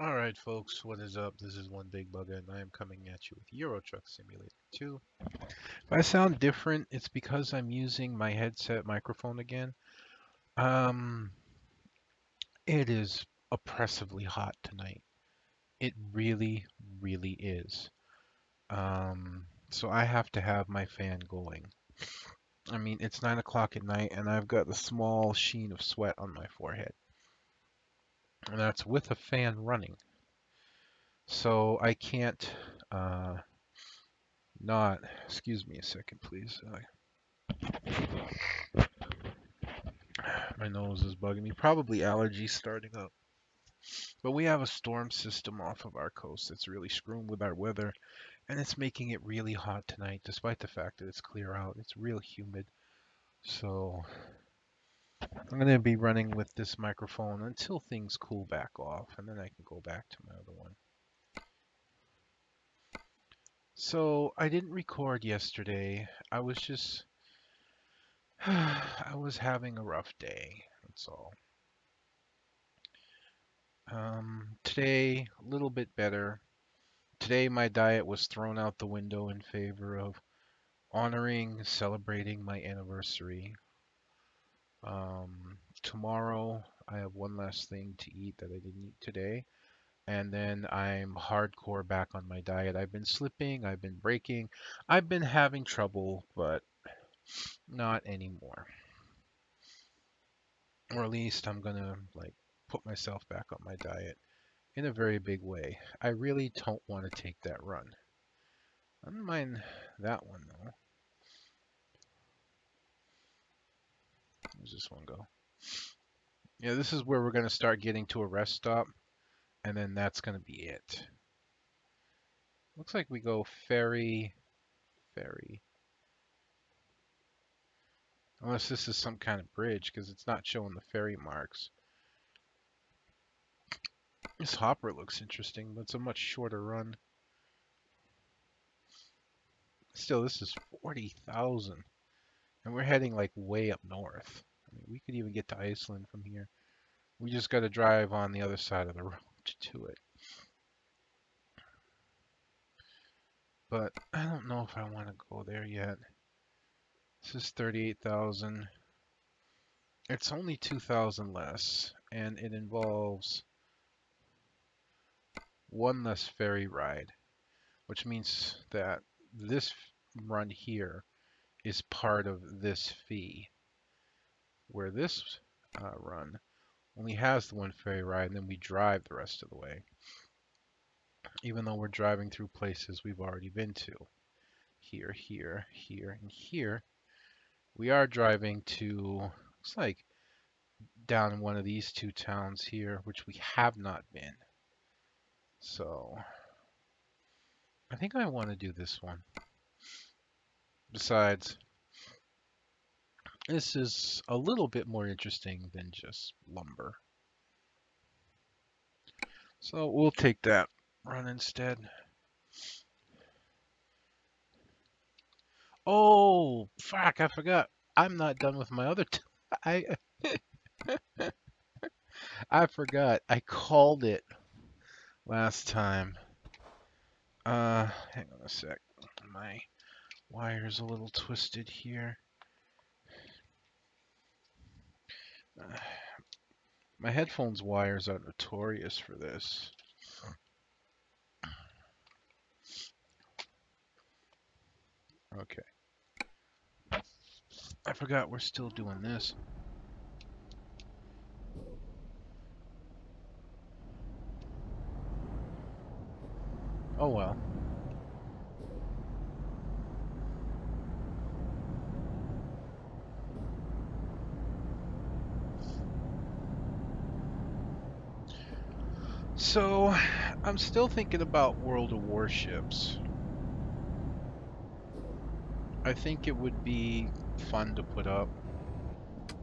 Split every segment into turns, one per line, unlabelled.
Alright folks, what is up? This is One Big Bugga and I am coming at you with Euro Truck Simulator 2. If I sound different, it's because I'm using my headset microphone again. Um, it is oppressively hot tonight. It really, really is. So I have to have my fan going. I mean, it's 9 o'clock at night and I've got the small sheen of sweat on my forehead. And that's with a fan running. So I can't, uh, not, excuse me a second, please. My nose is bugging me. Probably allergies starting up. But we have a storm system off of our coast that's really screwing with our weather, and it's making it really hot tonight, despite the fact that it's clear out. It's real humid. So I'm going to be running with this microphone until things cool back off, and then I can go back to my other one. So I didn't record yesterday. I was just, I was having a rough day. That's all. Today, a little bit better. Today, my diet was thrown out the window in favor of honoring, celebrating my anniversary. Tomorrow, I have one last thing to eat that I didn't eat today, and then I'm hardcore back on my diet. I've been slipping, I've been breaking, I've been having trouble, but not anymore. Or at least I'm gonna like put myself back on my diet in a very big way. I really don't want to take that run. I don't mind that one though. Where's this one go? Yeah, this is where we're going to start getting to a rest stop, and then that's going to be it. Looks like we go ferry, ferry. Unless this is some kind of bridge, because it's not showing the ferry marks. This hopper looks interesting, but it's a much shorter run. Still, this is 40,000, and we're heading like way up north. I mean, we could even get to Iceland from here. We just got to drive on the other side of the road to it. But I don't know if I want to go there yet. This is 38,000. It's only 2,000 less, and it involves one less ferry ride, which means that this run here is part of this fee, where this run only has the one ferry ride, and then we drive the rest of the way, even though we're driving through places we've already been to. Here, here, here, and here. We are driving to, looks like, down in one of these two towns here, which we have not been. So I think I want to do this one. Besides, this is a little bit more interesting than just lumber. So we'll take that run instead. Oh, fuck, I forgot. I'm not done with my other I I forgot. I called it last time. Hang on a sec. My wire's a little twisted here. My headphones wires are notorious for this. Okay. I forgot we're still doing this. Oh well. So, I'm still thinking about World of Warships. I think it would be fun to put up.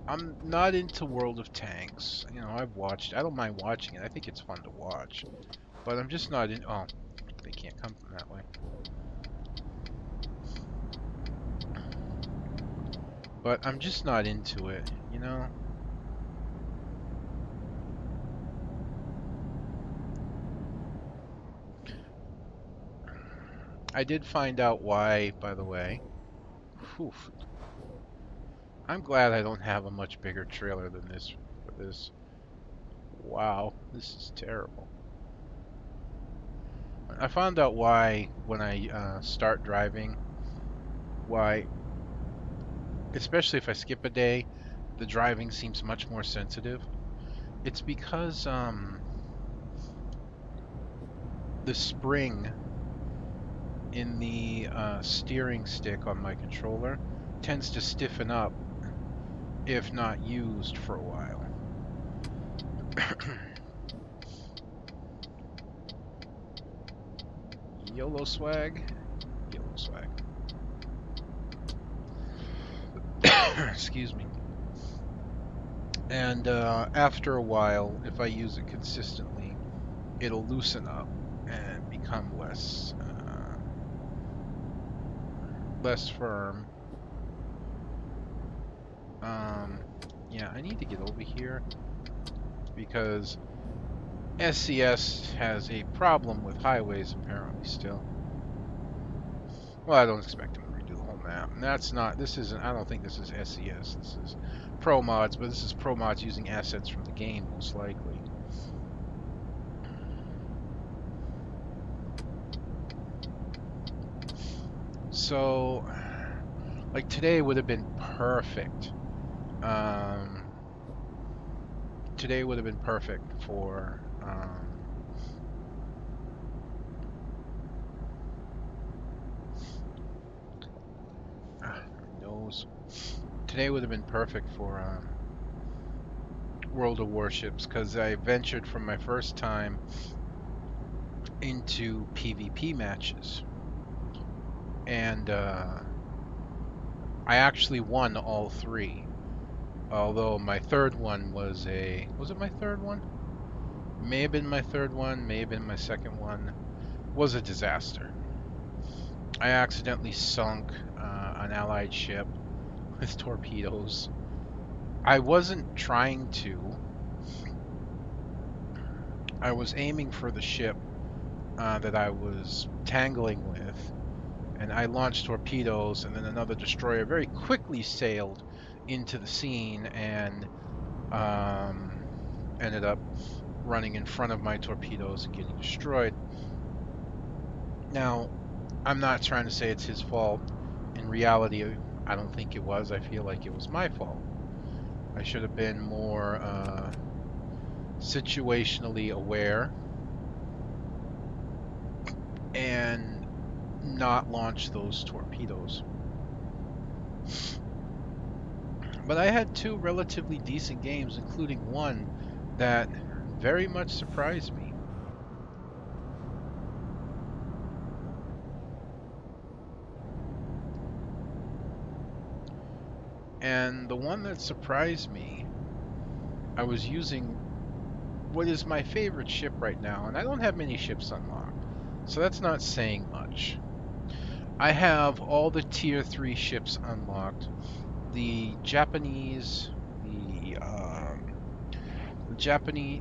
I'm not into World of Tanks. You know, I don't mind watching it. I think it's fun to watch. But I'm just not in, oh, they can't come from that way. But I'm just not into it, you know? I did find out why, by the way. Whew. I'm glad I don't have a much bigger trailer than this for this. Wow, this is terrible. I found out why when I start driving, why, especially if I skip a day, the driving seems much more sensitive. It's because the spring in the steering stick on my controller tends to stiffen up if not used for a while. YOLO swag. YOLO swag. Excuse me. And after a while, if I use it consistently, it'll loosen up and become less firm. Yeah, I need to get over here because SCS has a problem with highways apparently still. Well, I don't expect them to redo the whole map. And that's not, this isn't, I don't think this is SCS. This is Pro Mods, but this is Pro Mods using assets from the game, most likely. So, like today would have been perfect. Today would have been perfect for nose. Today would have been perfect for World of Warships because I ventured from my first time into PvP matches, and I actually won all three. Although my third one was it my third one? May have been my third one, may have been my second one. Was a disaster. I accidentally sunk an allied ship with torpedoes. I wasn't trying to. I was aiming for the ship that I was tangling with, and I launched torpedoes, and then another destroyer very quickly sailed into the scene and ended up running in front of my torpedoes and getting destroyed. Now, I'm not trying to say it's his fault. In reality, I don't think it was. I feel like it was my fault. I should have been more situationally aware and not launch those torpedoes. But I had two relatively decent games, including one that very much surprised me. And the one that surprised me, I was using what is my favorite ship right now, and I don't have many ships unlocked, so that's not saying much. I have all the tier 3 ships unlocked. The Japanese,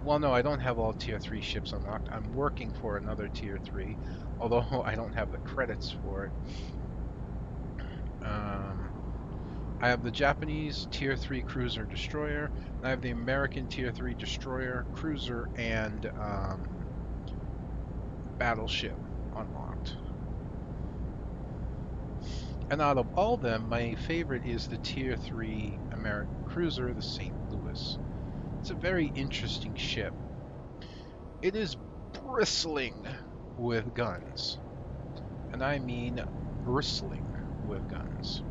well, no, I don't have all tier 3 ships unlocked. I'm working for another tier 3, although I don't have the credits for it. I have the Japanese tier 3 cruiser destroyer, and I have the American tier 3 destroyer, cruiser, and battleship unlocked. And out of all of them, my favorite is the tier 3 American cruiser, the St. Louis. It's a very interesting ship. It is bristling with guns. And I mean bristling with guns.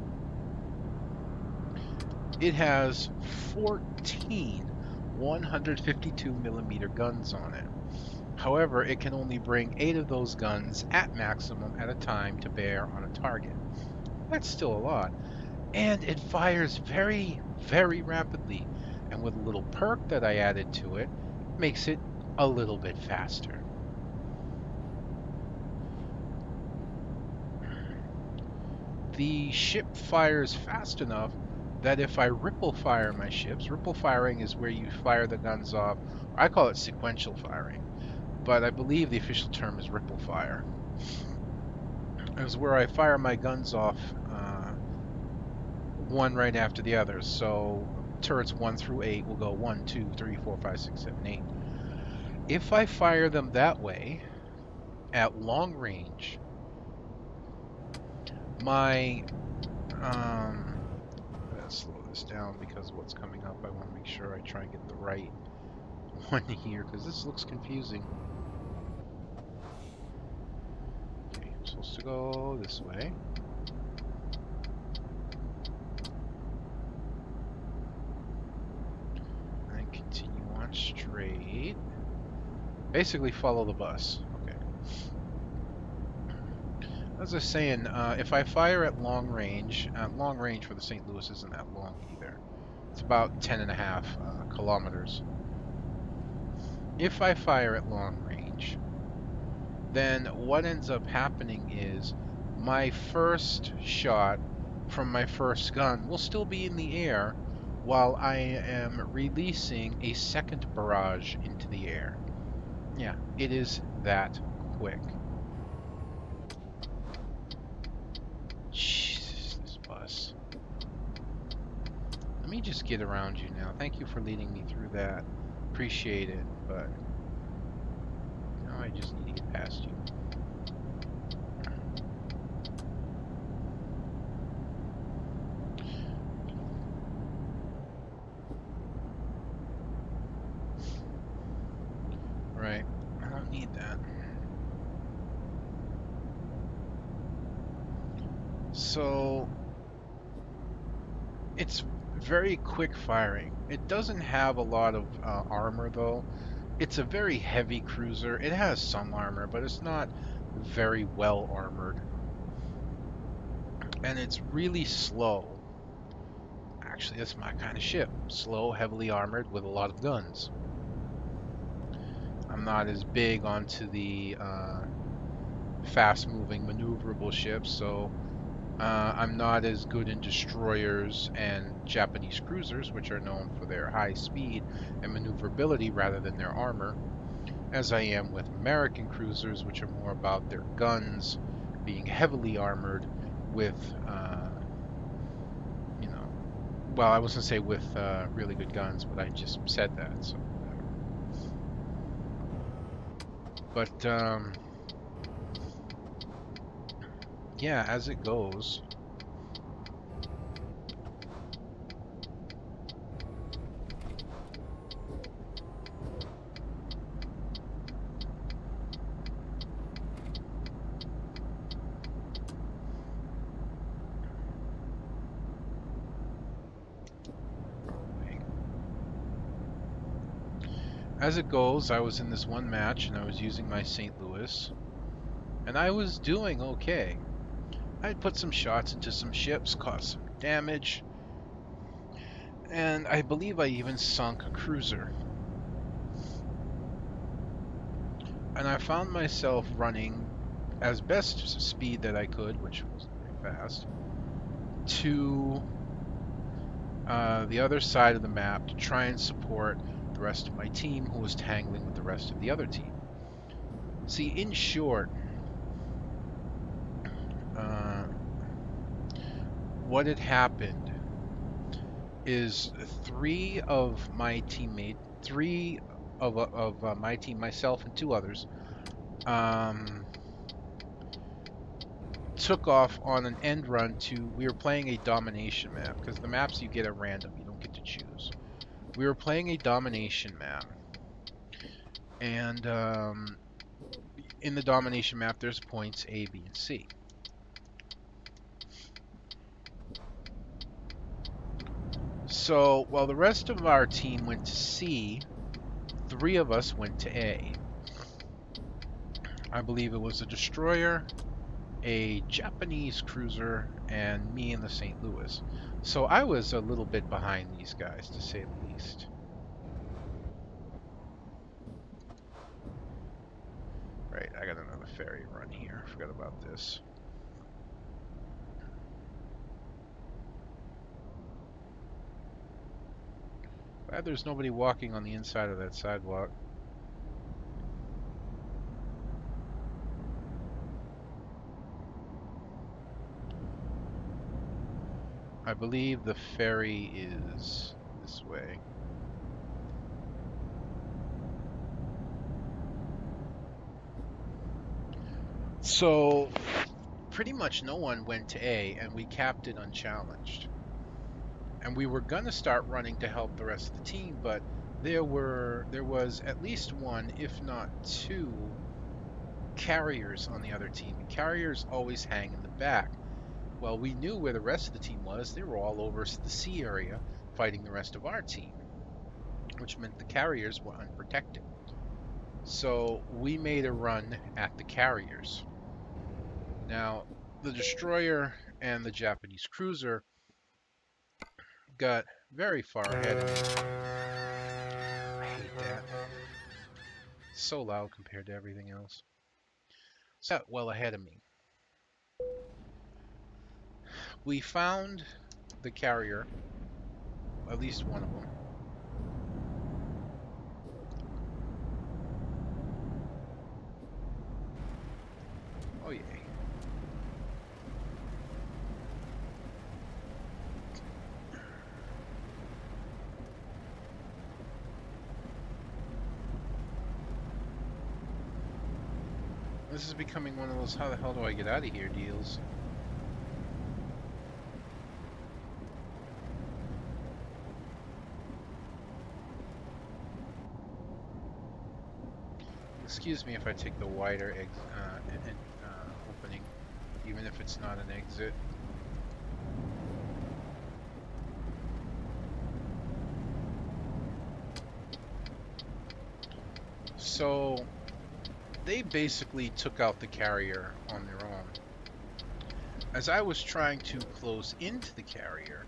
It has 14 152mm guns on it. However, it can only bring 8 of those guns at maximum at a time to bear on a target. That's still a lot. And it fires very, very rapidly. And with a little perk that I added to it, makes it a little bit faster. The ship fires fast enough that if I ripple fire my ships, ripple firing is where you fire the guns off. I call it sequential firing, but I believe the official term is ripple fire. is where I fire my guns off, one right after the other. So turrets 1 through 8 will go 1, 2, 3, 4, 5, 6, 7, 8. If I fire them that way, at long range, my let's slow this down because of what's coming up. I want to make sure I try and get the right one here because this looks confusing. Okay, I'm supposed to go this way. And continue on straight. Basically follow the bus. Okay. As I was saying, if I fire at long range for the St. Louis isn't that long either. It's about 10.5 kilometers. If I fire at long range, then what ends up happening is my first shot from my first gun will still be in the air while I am releasing a second barrage into the air. Yeah, it is that quick. Jesus, this bus. Let me just get around you now. Thank you for leading me through that. Appreciate it, but now I just need to get past you. Right, I don't need that. So, it's very quick firing. It doesn't have a lot of armor though. It's a very heavy cruiser. It has some armor, but it's not very well armored. And it's really slow. Actually, that's my kind of ship. Slow, heavily armored, with a lot of guns. I'm not as big onto the fast-moving, maneuverable ships, so I'm not as good in destroyers and Japanese cruisers, which are known for their high speed and maneuverability rather than their armor, as I am with American cruisers, which are more about their guns being heavily armored with, you know, well, I was going to say with really good guns, but I just said that, so whatever. But, yeah, as it goes, I was in this one match and I was using my St. Louis, and I was doing okay. I had put some shots into some ships, caused some damage, and I believe I even sunk a cruiser. And I found myself running as best speed that I could, which wasn't very fast, to the other side of the map to try and support the rest of my team who was tangling with the rest of the other team. See, in short, what had happened is three of my team, myself and two others, took off on an end run to, we were playing a domination map, because the maps you get are random, you don't get to choose. We were playing a domination map, and in the domination map there's points A, B, and C. So while the rest of our team went to C, three of us went to A. I believe it was a destroyer, a Japanese cruiser, and me in the St. Louis. So I was a little bit behind these guys, to say the least. Right, I got another ferry run here. Forgot about this. Glad there's nobody walking on the inside of that sidewalk. I believe the ferry is this way. So pretty much no one went to A, and we capped it unchallenged. And we were gonna start running to help the rest of the team, but there was at least one, if not two, carriers on the other team. And carriers always hang in the back. Well, we knew where the rest of the team was. They were all over the sea area fighting the rest of our team, which meant the carriers were unprotected. So we made a run at the carriers. Now, the destroyer and the Japanese cruiser got very far ahead of me. I hate that. It's so loud compared to everything else. So well ahead of me. We found the carrier, at least one of them. Oh yay. This is becoming one of those how the hell do I get out of here deals. Excuse me if I take the wider opening, even if it's not an exit. So they basically took out the carrier on their own. As I was trying to close into the carrier,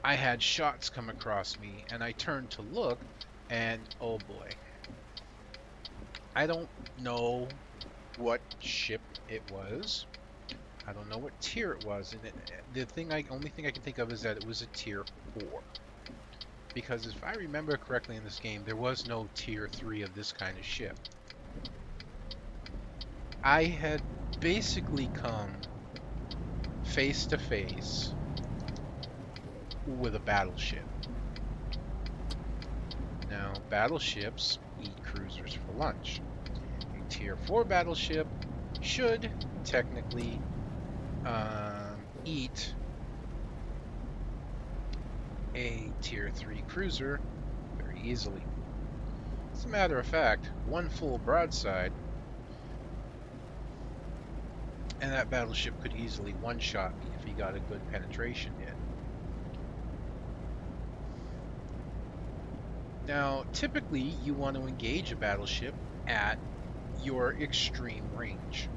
I had shots come across me, and I turned to look, and oh boy. I don't know what ship it was. I don't know what tier it was, and only thing I can think of is that it was a tier 4. Because if I remember correctly in this game, there was no tier 3 of this kind of ship. I had basically come face to face with a battleship. Now, battleships eat cruisers for lunch. A tier 4 battleship should technically eat a tier 3 cruiser very easily. As a matter of fact, one full broadside and that battleship could easily one-shot me if he got a good penetration hit. Now, typically you want to engage a battleship at your extreme range.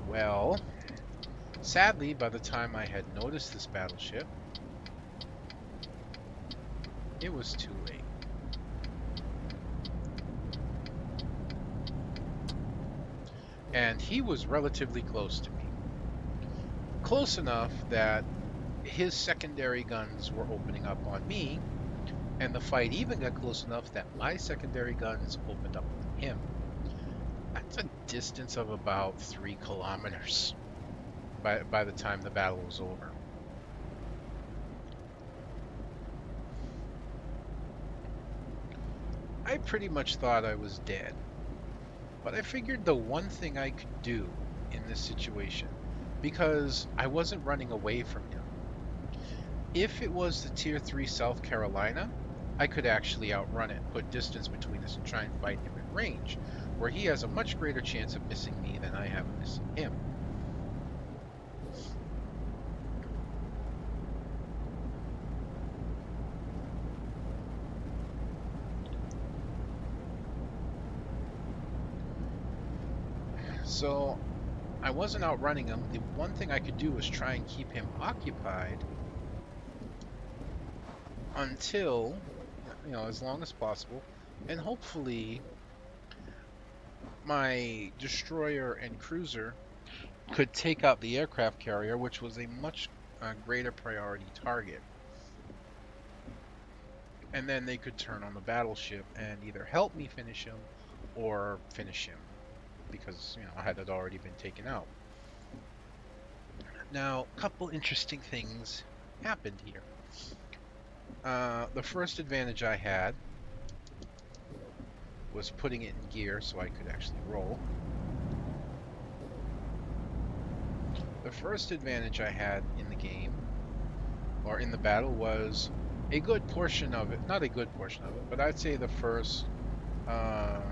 Well, sadly, by the time I had noticed this battleship, it was too late. And he was relatively close to me. Close enough that his secondary guns were opening up on me, and the fight even got close enough that my secondary guns opened up on him. That's a distance of about 3 kilometers by the time the battle was over. I pretty much thought I was dead, but I figured the one thing I could do in this situation, because I wasn't running away from him. If it was the tier 3 South Carolina, I could actually outrun it, put distance between us, and try and fight him at range, where he has a much greater chance of missing me than I have of missing him. So I wasn't outrunning him. The one thing I could do was try and keep him occupied until, as long as possible, and hopefully my destroyer and cruiser could take out the aircraft carrier, which was a much greater priority target. And then they could turn on the battleship and either help me finish him or finish him, because I had already been taken out. Now, a couple interesting things happened here. The first advantage I had was putting it in gear so I could actually roll. The first advantage I had in the game, or in the battle, was a good portion of it, not a good portion of it, but I'd say the first 5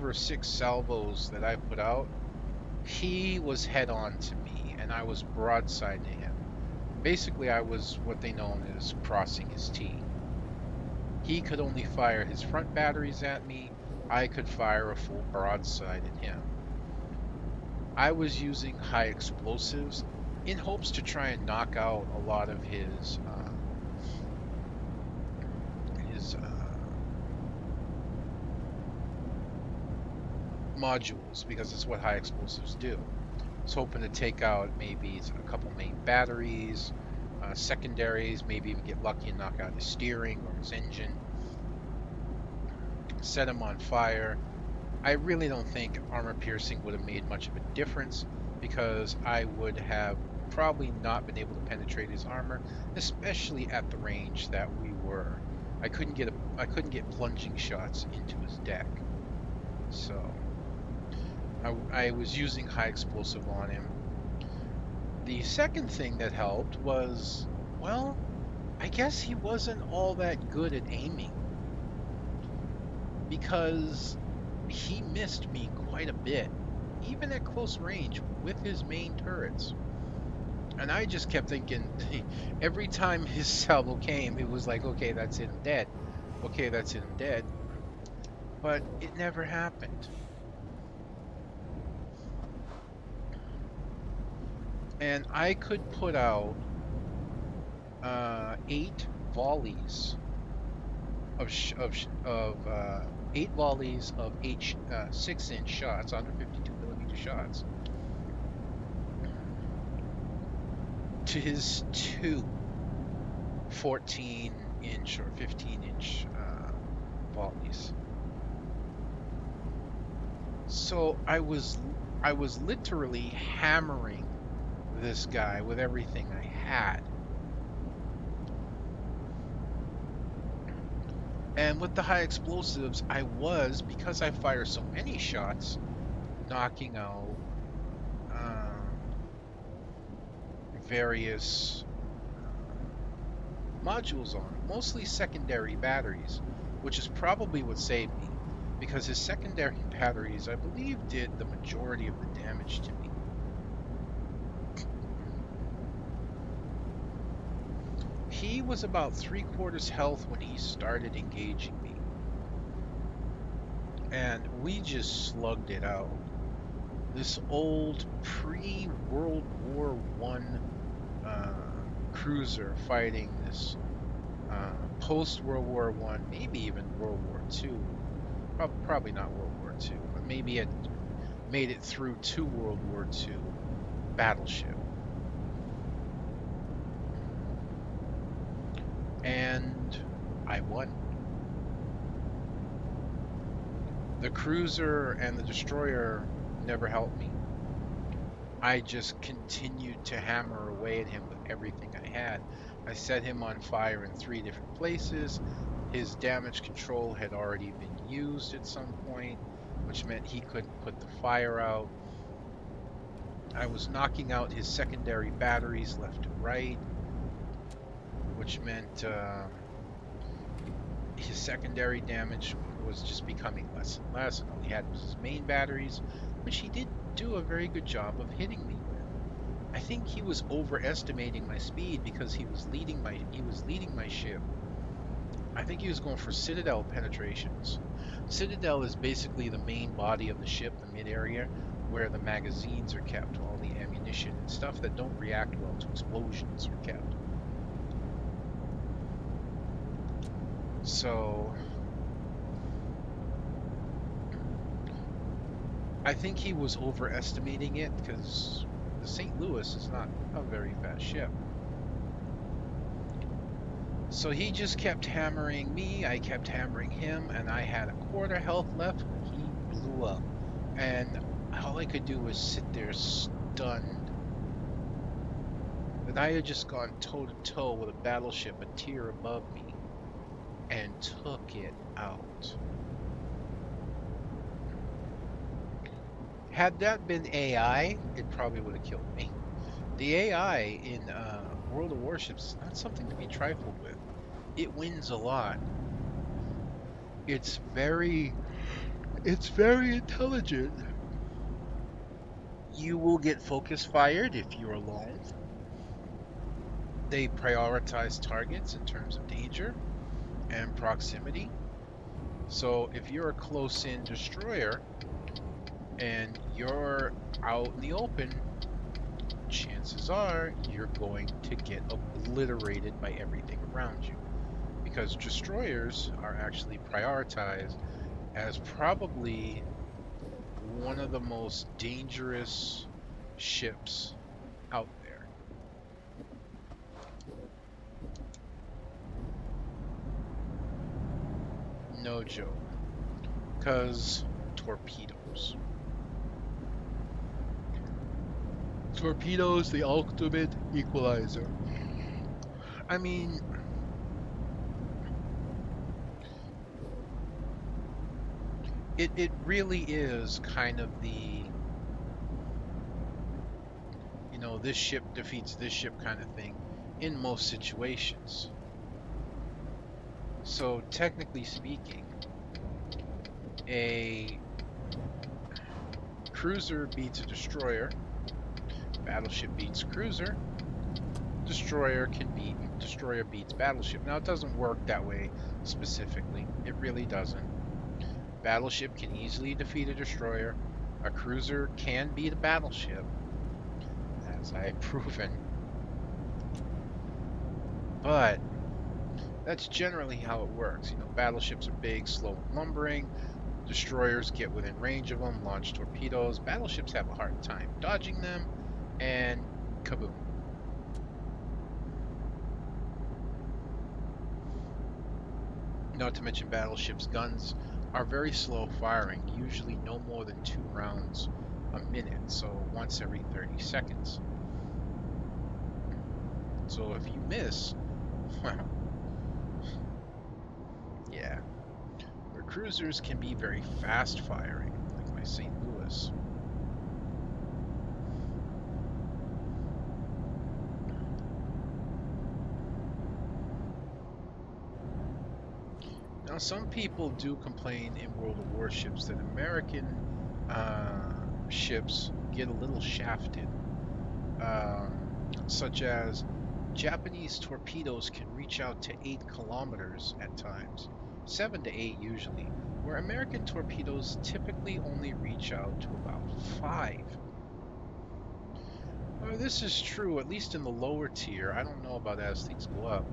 or 6 salvos that I put out, he was head on to me, and I was broadside to him. Basically, I was what they know as crossing his T. He could only fire his front batteries at me. I could fire a full broadside at him. I was using high explosives in hopes to try and knock out a lot of his modules, because it's what high explosives do. I was hoping to take out maybe a couple main batteries, secondaries, maybe even get lucky and knock out his steering or his engine, set him on fire. I really don't think armor piercing would have made much of a difference, because I would have probably not been able to penetrate his armor, especially at the range that we were. I couldn't get plunging shots into his deck. So I was using high explosive on him. The second thing that helped was, well, I guess he wasn't all that good at aiming, because he missed me quite a bit, even at close range with his main turrets. And I just kept thinking, every time his salvo came, it was like, okay, that's it, I'm dead. Okay, that's it, I'm dead. But it never happened. And I could put out 8 volleys of 8 volleys of 6-inch shots, under 52mm shots, to his 2 14-inch or 15-inch volleys. So I was literally hammering this guy with everything I had. And with the high explosives, I was, because I fire so many shots, knocking out various modules on him, mostly secondary batteries, which is probably what saved me, because his secondary batteries, I believe, did the majority of the damage to me. He was about 3/4 health when he started engaging me, and we just slugged it out. This old pre-World War I cruiser fighting this post-World War I, maybe even World War II, probably not World War II, but maybe it made it through to World War II battleship. And I won. The cruiser and the destroyer never helped me. I just continued to hammer away at him with everything I had. I set him on fire in 3 different places. His damage control had already been used at some point, which meant he couldn't put the fire out. I was knocking out his secondary batteries left and right, which meant his secondary damage was just becoming less and less, and all he had was his main batteries, which he did do a very good job of hitting me with. I think he was overestimating my speed, because he was leading my ship. I think he was going for Citadel penetrations. Citadel is basically the main body of the ship, the mid area, where the magazines are kept, all the ammunition and stuff that don't react well to explosions are kept. So I think he was overestimating it, because the St. Louis is not a very fast ship. So he just kept hammering me, I kept hammering him, and I had 1/4 health left when he blew up. And all I could do was sit there stunned. And I had just gone toe to toe with a battleship a tier above me and took it out. Had that been AI, it probably would have killed me. The AI in World of Warships is not something to be trifled with. It wins a lot. It's very intelligent. You will get focus fired if you're alone. They prioritize targets in terms of danger and proximity. So if you're a close-in destroyer and you're out in the open, chances are you're going to get obliterated by everything around you. Because destroyers are actually prioritized as probably one of the most dangerous ships out there. No joke. Because torpedoes. Torpedoes, the ultimate equalizer. I mean, it really is kind of the, this ship defeats this ship kind of thing in most situations. So technically speaking, a cruiser beats a destroyer, battleship beats cruiser, destroyer beats battleship. Now it doesn't work that way specifically. It really doesn't. Battleship can easily defeat a destroyer. A cruiser can beat a battleship, as I've proven. But that's generally how it works. Battleships are big, slow, and lumbering. Destroyers get within range of them, launch torpedoes. Battleships have a hard time dodging them, and kaboom. Not to mention battleships' guns are very slow firing, usually no more than 2 rounds a minute, so once every 30 seconds. So if you miss, well, yeah. Where cruisers can be very fast firing, like my St. Louis. Now, some people do complain in World of Warships that American ships get a little shafted, such as Japanese torpedoes can reach out to 8 kilometers at times, 7 to 8 usually, where American torpedoes typically only reach out to about 5. This is true, at least in the lower tier. I don't know about as things go up.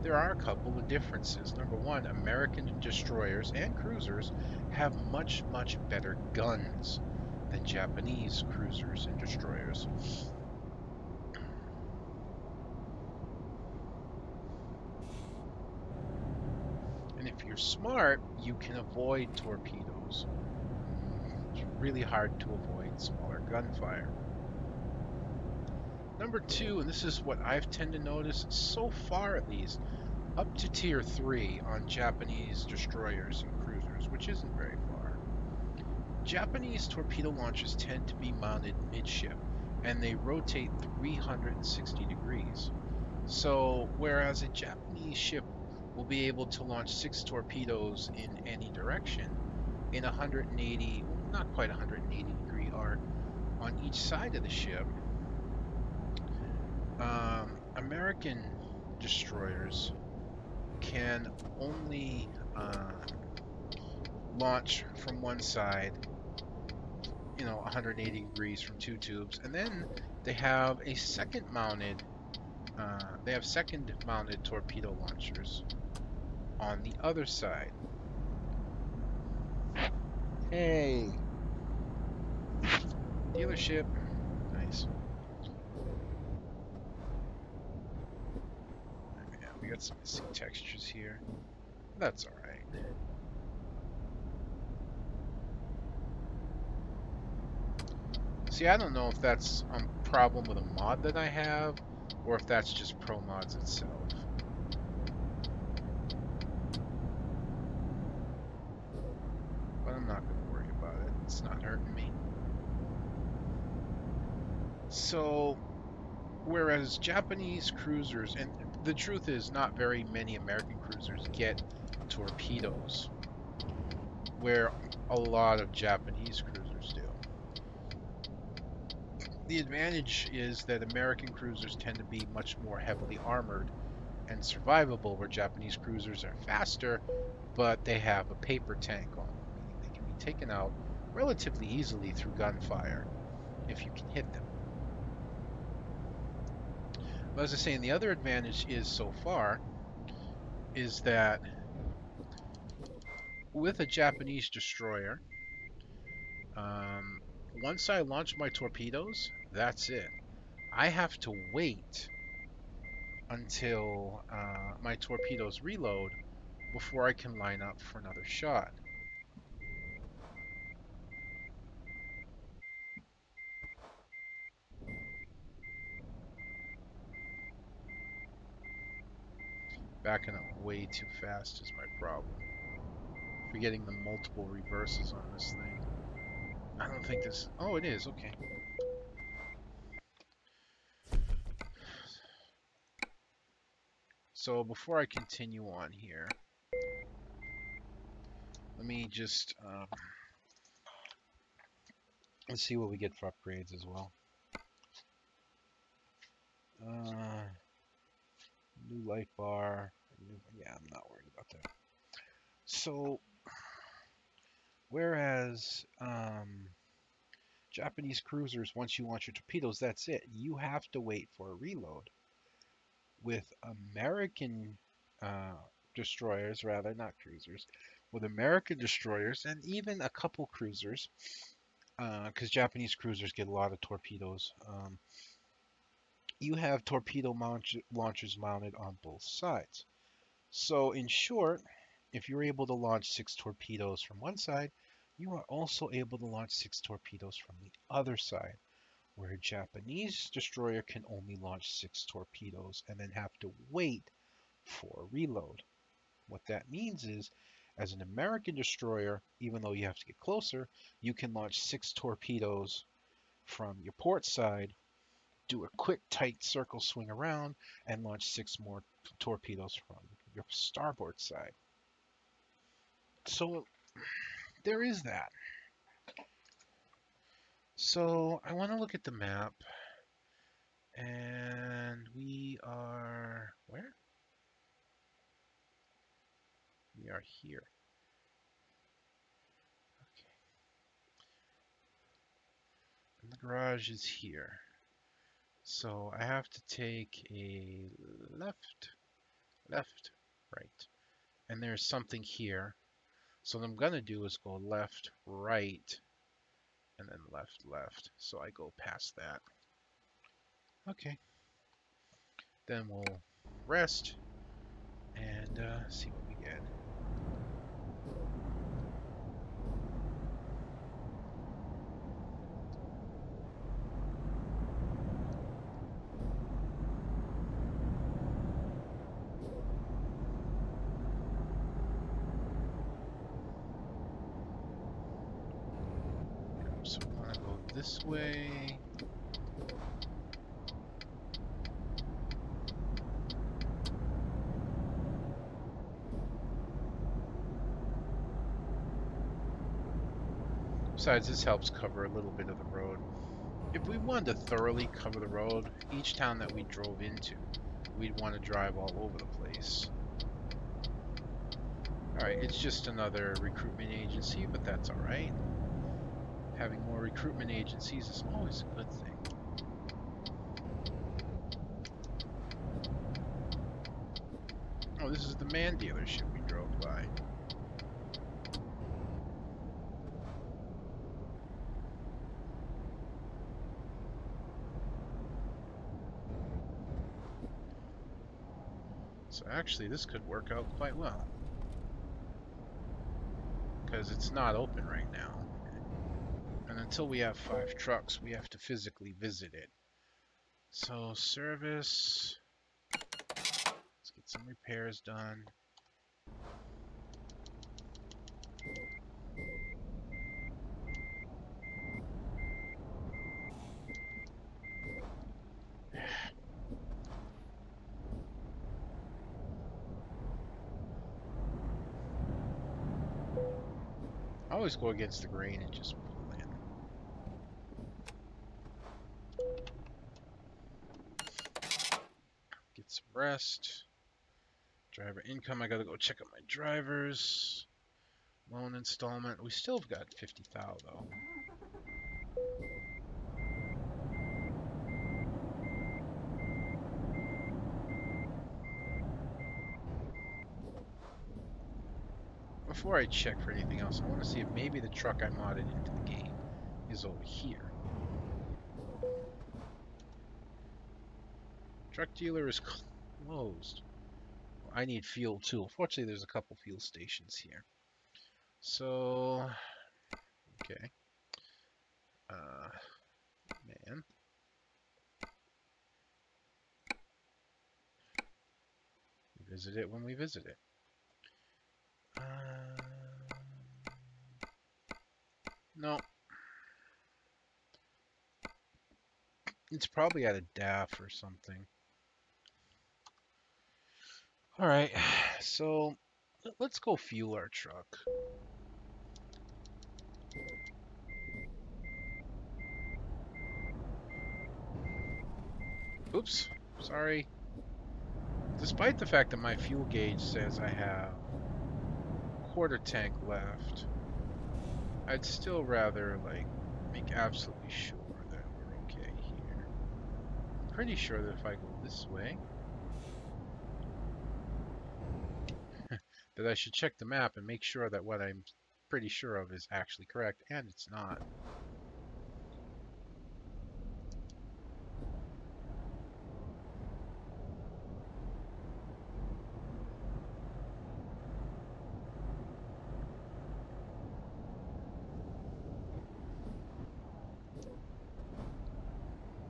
There are a couple of differences. Number one, American destroyers and cruisers have much, much better guns than Japanese cruisers and destroyers. And if you're smart, you can avoid torpedoes. It's really hard to avoid smaller gunfire. Number two, and this is what I've tended to notice, so far at least, up to tier 3 on Japanese destroyers and cruisers, which isn't very far. Japanese torpedo launchers tend to be mounted midship, and they rotate 360 degrees. So, whereas a Japanese ship will be able to launch 6 torpedoes in any direction, in 180, not quite 180 degree arc on each side of the ship, American destroyers can only launch from one side, 180 degrees from 2 tubes, and then they have a second mounted torpedo launchers on the other side. Hey, dealership, nice. Yeah, we got some missing textures here. That's all right. See, I don't know if that's a problem with a mod that I have, or if that's just Pro Mods itself. But I'm not going to worry about it. It's not hurting me. So, whereas Japanese cruisers, and the truth is not very many American cruisers get torpedoes, where a lot of Japanese cruisers do. The advantage is that American cruisers tend to be much more heavily armored and survivable, where Japanese cruisers are faster, but they have a paper tank on them, meaning they can be taken out relatively easily through gunfire if you can hit them. But as I was saying, the other advantage is so far is that with a Japanese destroyer, once I launch my torpedoes, that's it. I have to wait until my torpedoes reload before I can line up for another shot. Backing up way too fast is my problem. Forgetting the multiple reverses on this thing. I don't think this... Oh, it is. Okay. So before I continue on here, let me just... let's see what we get for upgrades as well. New light bar. Yeah, I'm not worried about that. So, whereas Japanese cruisers, once you launch your torpedoes, that's it. You have to wait for a reload. With American destroyers, rather, not cruisers, with American destroyers, and even a couple cruisers, because Japanese cruisers get a lot of torpedoes, you have torpedo launchers mounted on both sides. So in short, if you're able to launch 6 torpedoes from one side, you are also able to launch 6 torpedoes from the other side, where a Japanese destroyer can only launch 6 torpedoes and then have to wait for a reload. What that means is, as an American destroyer, even though you have to get closer, you can launch 6 torpedoes from your port side, do a quick tight circle swing around, and launch 6 more torpedoes from your starboard side. So there is that. So I want to look at the map, and we are where? We are here. Okay. And the garage is here. So I have to take a left, left, right. And there's something here. So what I'm going to do is go left, right, and then left, left. So I go past that. Okay. Then we'll rest and see what we get. So we want to go this way. Besides, this helps cover a little bit of the road. If we wanted to thoroughly cover the road, each town that we drove into, we'd want to drive all over the place. Alright, it's just another recruitment agency, but that's alright. Having more recruitment agencies is always a good thing. Oh, this is the MAN dealership we drove by. So actually, this could work out quite well. Because it's not open right now. And And until we have 5 trucks, we have to physically visit it. So service, let's get some repairs done. I always go against the grain and just pull in. Get some rest. Driver income, I gotta go check out my drivers. Loan installment, we still have got 50,000 though. Before I check for anything else, I want to see if maybe the truck I modded into the game is over here. Truck dealer is closed. I need fuel too. Fortunately, there's a couple fuel stations here. So, okay. Man. Visit it when we visit it. No. It's probably at a DAF or something. Alright, so let's go fuel our truck. Oops, sorry. Despite the fact that my fuel gauge says I have a quarter tank left, I'd still rather make absolutely sure that we're okay here. I'm pretty sure that if I go this way, that I should check the map and make sure that what I'm pretty sure of is actually correct, and it's not.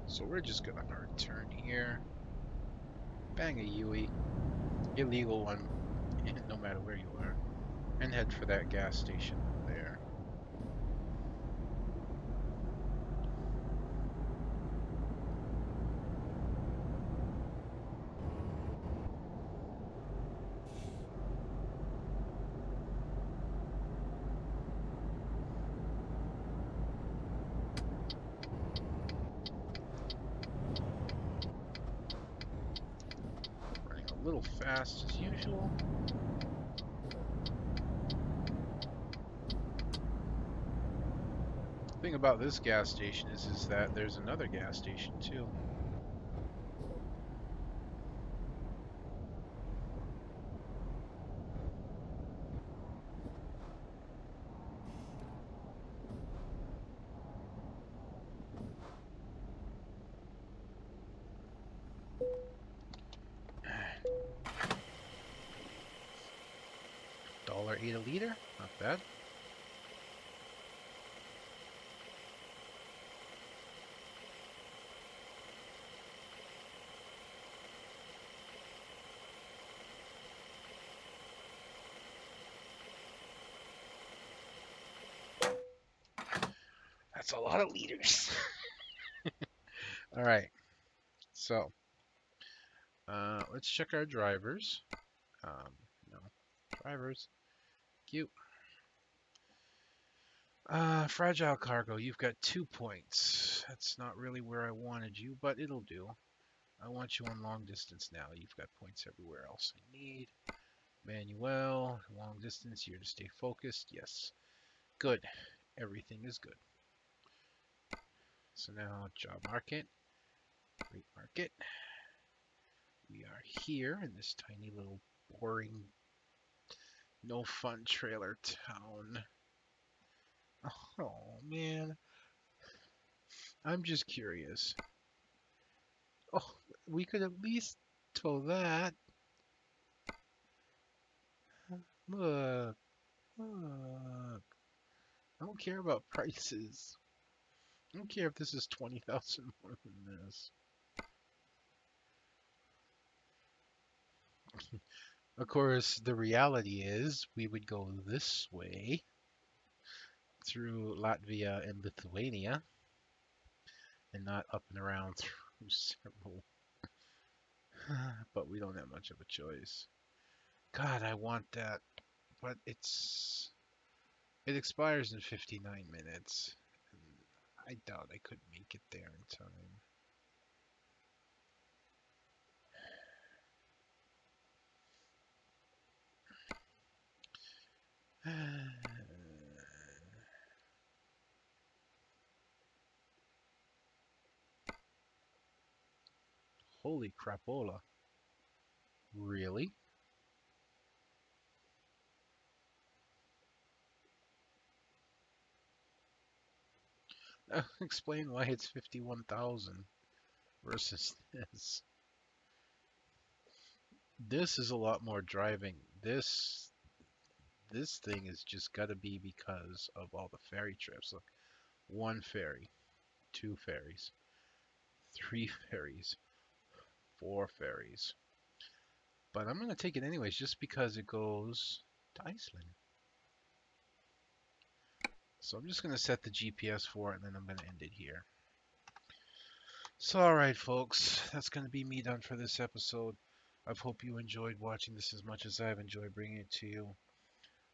So we're just gonna hard turn here, bang a Yui, illegal one, no matter where you are, and head for that gas station there. Running a little fast as usual. The thing about this gas station is that there's another gas station too. $1.08 a liter, not bad. That's a lot of liters. All right, so let's check our drivers. No, drivers. Cute. Fragile cargo, you've got 2 points. That's not really where I wanted you, but it'll do. I want you on long distance now. You've got points everywhere else I need. Manuel, long distance, here to stay focused. Yes. Good. Everything is good. So now job market, rate market. We are here in this tiny little boring, no fun trailer town. Oh man, I'm just curious. Oh, we could at least tow that. Look, look. I don't care about prices. don't care if this is 20,000 more than this. Of course, the reality is we would go this way through Latvia and Lithuania and not up and around through several. But we don't have much of a choice. God, I want that, but it expires in 59 minutes. And I doubt I could make it there in time. Holy crapola. Really? Explain why it's 51,000 versus this. This is a lot more driving. This thing is just gotta be because of all the ferry trips. Look, one ferry, two ferries, three ferries, four ferries. But I'm gonna take it anyways just because it goes to Iceland. So I'm just gonna set the GPS for it and then I'm gonna end it here. So alright folks, that's gonna be me done for this episode. I hope you enjoyed watching this as much as I've enjoyed bringing it to you.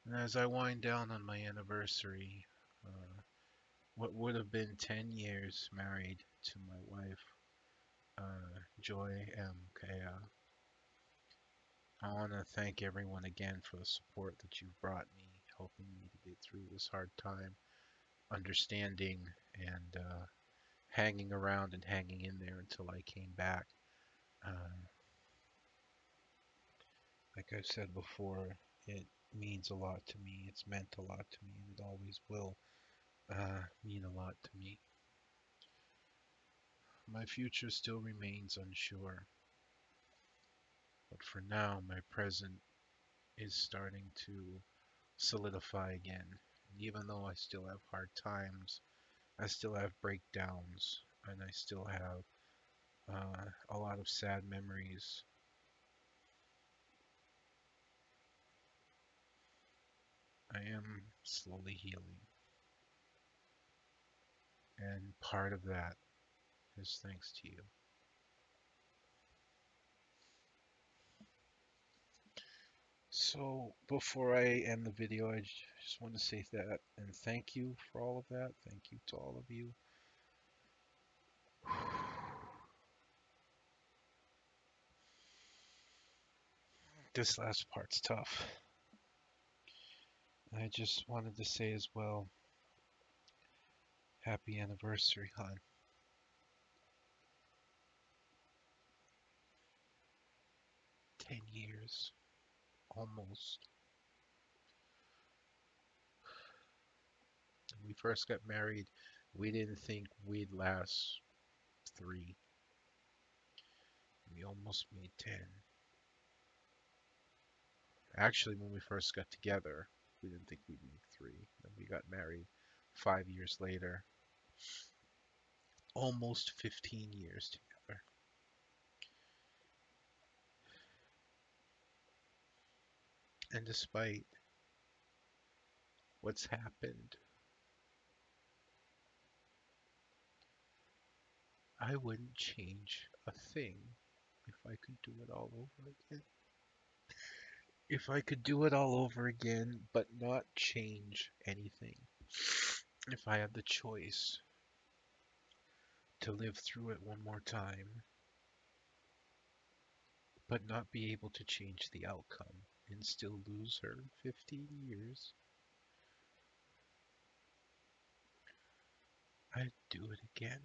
And as I wind down on my anniversary, what would have been 10 years married to my wife, Joy M. Kea, I want to thank everyone again for the support that you've brought me, helping me to get through this hard time, understanding and hanging around and hanging in there until I came back. Uh, like I've said before, it means a lot to me. It's meant a lot to me, and it always will mean a lot to me. My future still remains unsure, but for now, my present is starting to solidify again. And even though I still have hard times, I still have breakdowns, and I still have a lot of sad memories. I am slowly healing, and part of that is thanks to you. So before I end the video, I just want to say that and thank you for all of that. Thank you to all of you. This last part's tough. I just wanted to say as well, happy anniversary, hon. 10 years, almost. When we first got married, we didn't think we'd last 3. We almost made 10. Actually, when we first got together, we didn't think we'd make 3. Then we got married 5 years later, almost 15 years together. And despite what's happened, I wouldn't change a thing if I could do it all over again. If I could do it all over again, but not change anything. If I had the choice to live through it one more time, but not be able to change the outcome and still lose her in 15 years, I'd do it again.